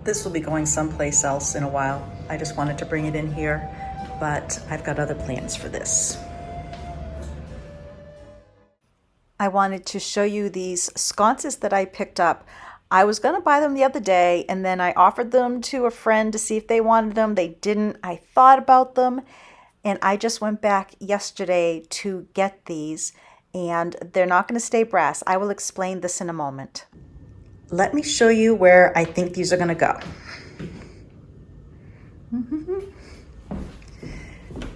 This will be going someplace else in a while. I just wanted to bring it in here, but I've got other plans for this. I wanted to show you these sconces that I picked up. I was going to buy them the other day, and then I offered them to a friend to see if they wanted them. They didn't. I thought about them, and I just went back yesterday to get these, and they're not going to stay brass. I will explain this in a moment. Let me show you where I think these are going to go.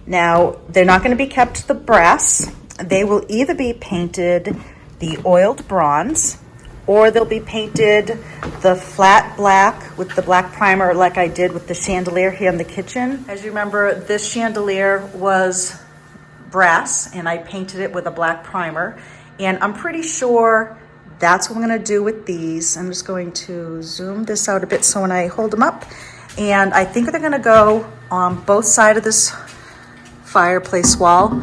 Now, they're not going to be kept the brass. They will either be painted the oiled bronze, or they'll be painted the flat black with the black primer like I did with the chandelier here in the kitchen. As you remember, this chandelier was brass and I painted it with a black primer, and I'm pretty sure that's what I'm going to do with these. I'm just going to zoom this out a bit so when I hold them up, and I think they're going to go on both sides of this fireplace wall,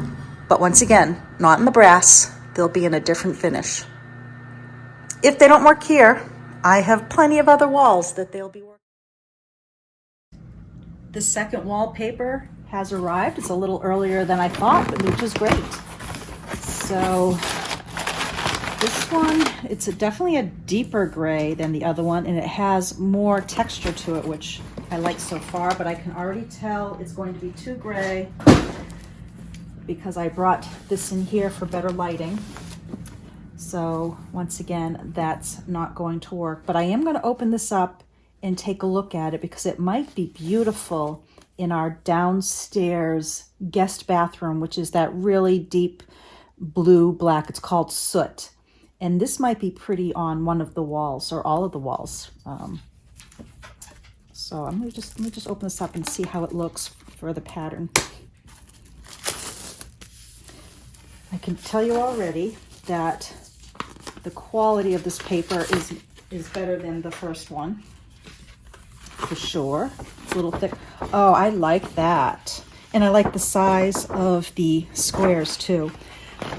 but once again, not in the brass. They'll be in a different finish. If they don't work here, I have plenty of other walls that they'll be working. The second wallpaper has arrived. It's a little earlier than I thought, but which is great. So this one, it's definitely a deeper gray than the other one, and it has more texture to it, which I like so far, but I can already tell it's going to be too gray because I brought this in here for better lighting. So once again, that's not going to work, but I am going to open this up and take a look at it because it might be beautiful in our downstairs guest bathroom, which is that really deep blue black. It's called soot. And this might be pretty on one of the walls or all of the walls. So let me just open this up and see how it looks for the pattern. I can tell you already that the quality of this paper is better than the first one, for sure. It's a little thick. Oh, I like that. And I like the size of the squares too.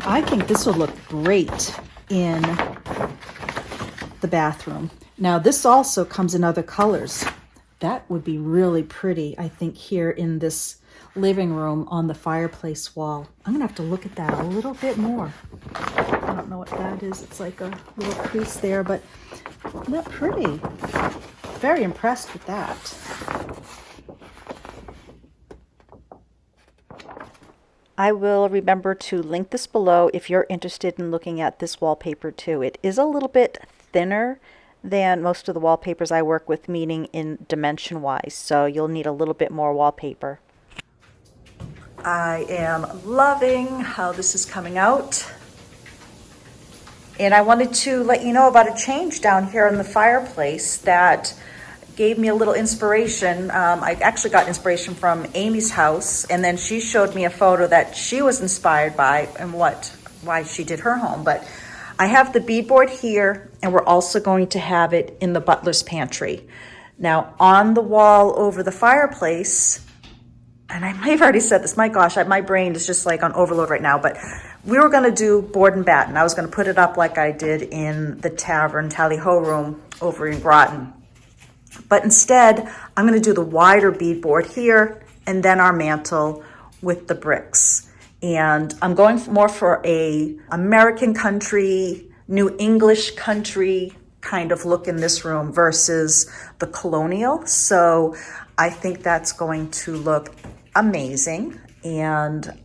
I think this will look great in the bathroom. Now this also comes in other colors. That would be really pretty, I think, here in this living room on the fireplace wall. I'm gonna have to look at that a little bit more. I don't know what that is. It's like a little crease there, but isn't that pretty? Very impressed with that. I will remember to link this below if you're interested in looking at this wallpaper too. It is a little bit thinner than most of the wallpapers I work with, meaning in dimension wise, so you'll need a little bit more wallpaper. I am loving how this is coming out. And I wanted to let you know about a change down here in the fireplace that gave me a little inspiration. I actually got inspiration from Amy's house, and then she showed me a photo that she was inspired by and why she did her home. But I have the beadboard here, and we're also going to have it in the butler's pantry. Now on the wall over the fireplace, and I may have already said this, my gosh, my brain is just like on overload right now, but we were gonna do board and batten. I was gonna put it up like I did in the tavern tally-ho room over in Groton. But instead, I'm gonna do the wider beadboard here and then our mantle with the bricks. And I'm going more for a American country, New English country kind of look in this room versus the Colonial. So I think that's going to look amazing, and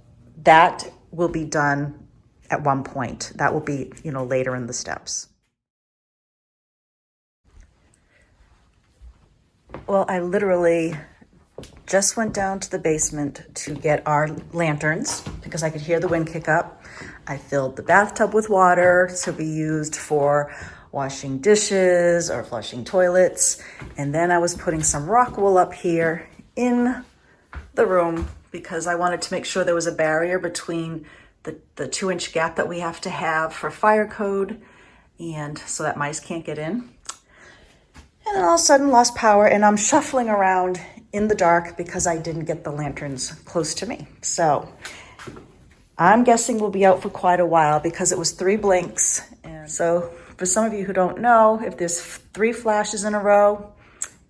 that will be done at one point. That will be, later in the steps. Well, I literally just went down to the basement to get our lanterns because I could hear the wind kick up. I filled the bathtub with water to be used for washing dishes or flushing toilets. And then I was putting some rock wool up here in the room because I wanted to make sure there was a barrier between the 2-inch gap that we have to have for fire code, and so that mice can't get in. And then all of a sudden lost power, and I'm shuffling around in the dark because I didn't get the lanterns close to me. So I'm guessing we'll be out for quite a while because it was 3 blinks. And so for some of you who don't know, if there's 3 flashes in a row,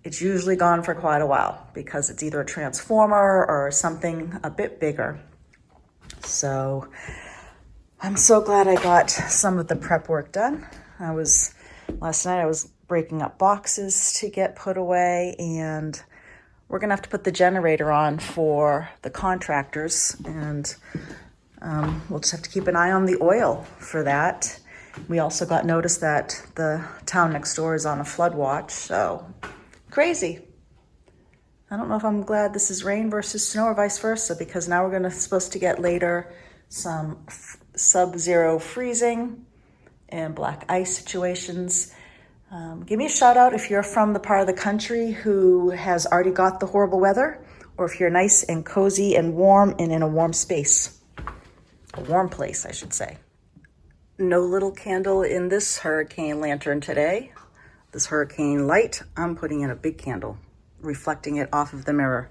it's usually gone for quite a while because it's either a transformer or something a bit bigger. So I'm so glad I got some of the prep work done. Last night I was breaking up boxes to get put away, and we're gonna have to put the generator on for the contractors, and we'll just have to keep an eye on the oil for that. We also got notice that the town next door is on a flood watch, so crazy. I don't know if I'm glad this is rain versus snow or vice versa, because now we're supposed to get later some sub-zero freezing and black ice situations. Give me a shout out if you're from the part of the country who has already got the horrible weather, or if you're nice and cozy and warm and in a warm space. A warm place, I should say. No little candle in this hurricane lantern today. This hurricane light, I'm putting in a big candle, reflecting it off of the mirror.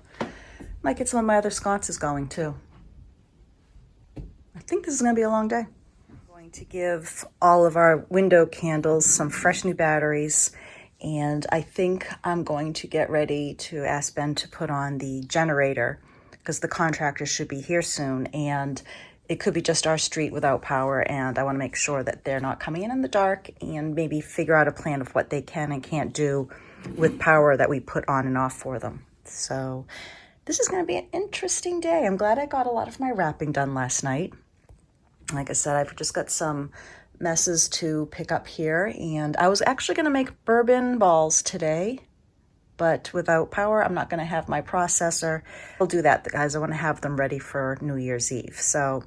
Might get some of my other sconces going too. I think this is gonna be a long day. I'm going to give all of our window candles some fresh new batteries, and I think I'm going to get ready to ask Ben to put on the generator, because the contractors should be here soon, and it could be just our street without power, and I want to make sure that they're not coming in the dark, and maybe figure out a plan of what they can and can't do with power that we put on and off for them. So this is going to be an interesting day. I'm glad I got a lot of my wrapping done last night. Like I said, I've just got some messes to pick up here, and I was actually going to make bourbon balls today, but without power, I'm not going to have my processor. I'll do that, guys. I want to have them ready for New Year's Eve. So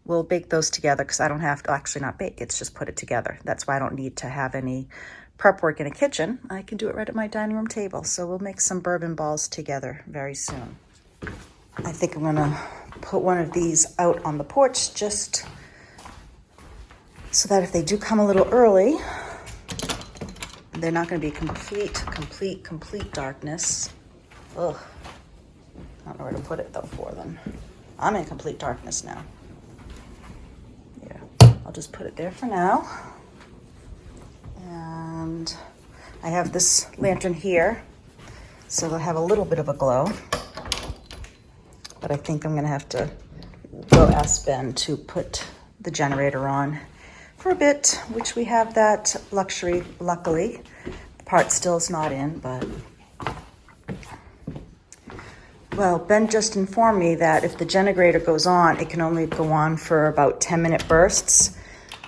we'll bake those together, because I don't have to actually not bake. It's just put it together. That's why I don't need to have any prep work in a kitchen. I can do it right at my dining room table. So we'll make some bourbon balls together very soon. I think I'm going to put one of these out on the porch just so that if they do come a little early, they're not going to be complete darkness. Ugh. I don't know where to put it, though, for them. I'm in complete darkness now. Yeah, I'll just put it there for now. And I have this lantern here, so they'll have a little bit of a glow. But I think I'm going to have to go ask Ben to put the generator on for a bit, which we have that luxury, luckily. The part still is not in, but... Well, Ben just informed me that if the generator goes on, it can only go on for about 10-minute bursts.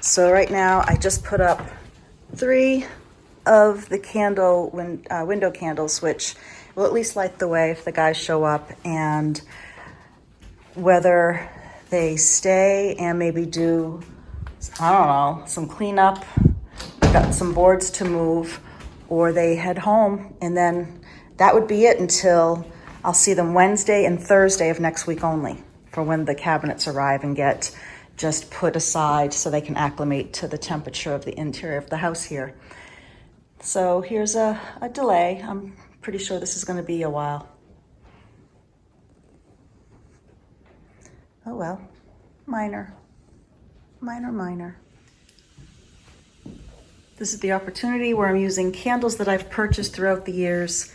So right now, I just put up 3 of the window candles, which will at least light the way if the guys show up, and whether they stay and maybe do, I don't know, some cleanup, got some boards to move, or they head home, and then that would be it until I'll see them Wednesday and Thursday of next week only, for when the cabinets arrive and get just put aside so they can acclimate to the temperature of the interior of the house here. So here's a delay. I'm pretty sure this is going to be a while. Oh well, minor. This is the opportunity where I'm using candles that I've purchased throughout the years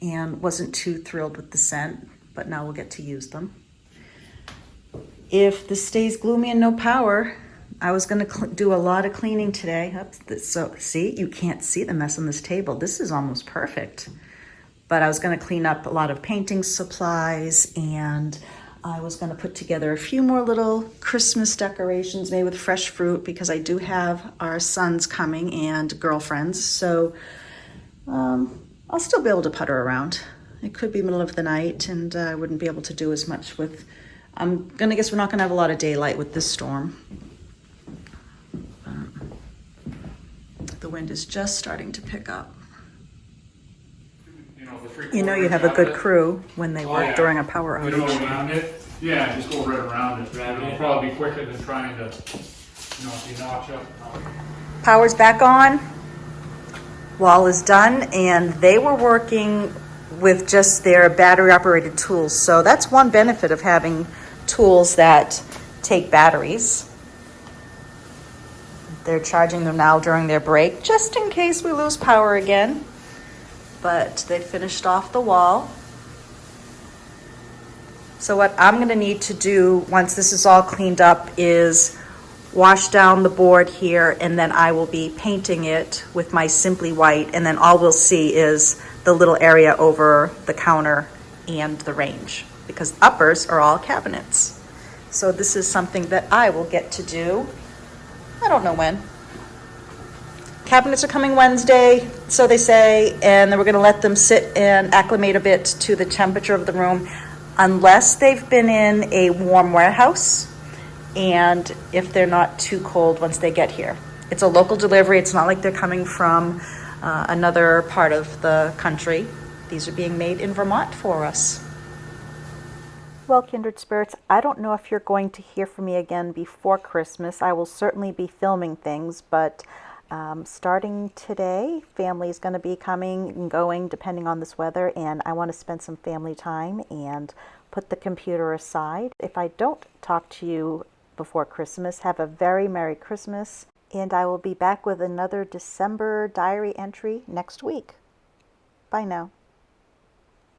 and wasn't too thrilled with the scent, but now we'll get to use them. If this stays gloomy and no power, I was going to do a lot of cleaning today. So see, you can't see the mess on this table. This is almost perfect. But I was going to clean up a lot of painting supplies, and I was going to put together a few more little Christmas decorations made with fresh fruit, because I do have our sons coming and girlfriends. So I'll still be able to putter around. It could be middle of the night, and I wouldn't be able to do as much with... I'm going to guess we're not going to have a lot of daylight with this storm. The wind is just starting to pick up. You know you have a good crew when they work during a power outage. Go around it? Yeah, just go right around it. It'll probably be quicker than trying to, if you notch up. Power's back on. Wall is done, and they were working with just their battery-operated tools. So that's one benefit of having tools that take batteries. They're charging them now during their break, just in case we lose power again. but they finished off the wall. So what I'm gonna need to do, once this is all cleaned up, is wash down the board here, and then I will be painting it with my Simply White, and then all we'll see is the little area over the counter and the range, because uppers are all cabinets. So this is something that I will get to do. I don't know when. Cabinets are coming Wednesday, so they say, and then we're gonna let them sit and acclimate a bit to the temperature of the room, unless they've been in a warm warehouse, and if they're not too cold once they get here. It's a local delivery. It's not like they're coming from another part of the country. These are being made in Vermont for us. Well, kindred spirits, I don't know if you're going to hear from me again before Christmas. I will certainly be filming things, but starting today, family is going to be coming and going depending on this weather, and I want to spend some family time and put the computer aside. If I don't talk to you before Christmas, have a very Merry Christmas, and I will be back with another December diary entry next week. Bye now.